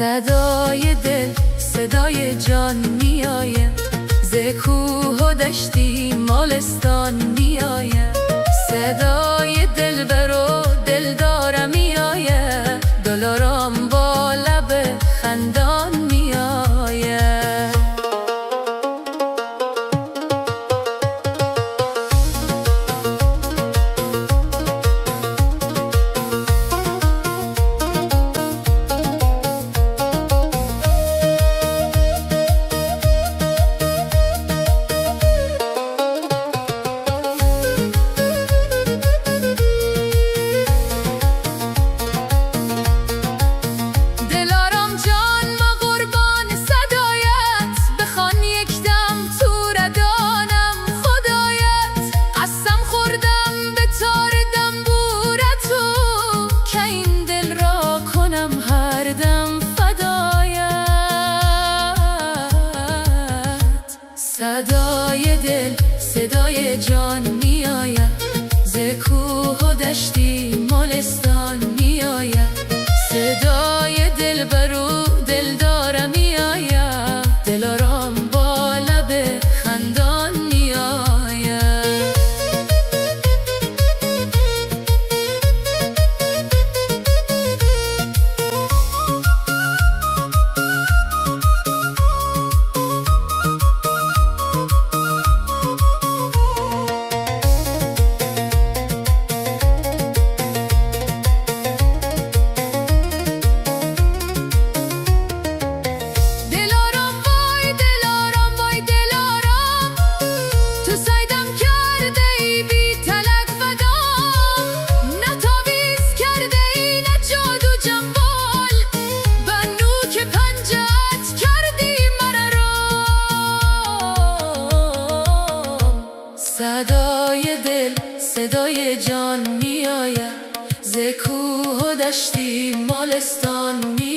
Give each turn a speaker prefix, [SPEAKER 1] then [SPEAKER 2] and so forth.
[SPEAKER 1] صدای دل صدای جان میآید، ز کوه و دشتی مالستان میآید. صدای دلبر و دلدارم میآید، دلارام با لب خندان میآید. صدای دل صدای جان میآید، ز کوه و دشتی مالستان میآید. صدای دلبر و دلدارم میآید، دلارام با لب خندان میآید. صدای دل صدای جان میآید، ز کوه و دشتی مالستان میآید.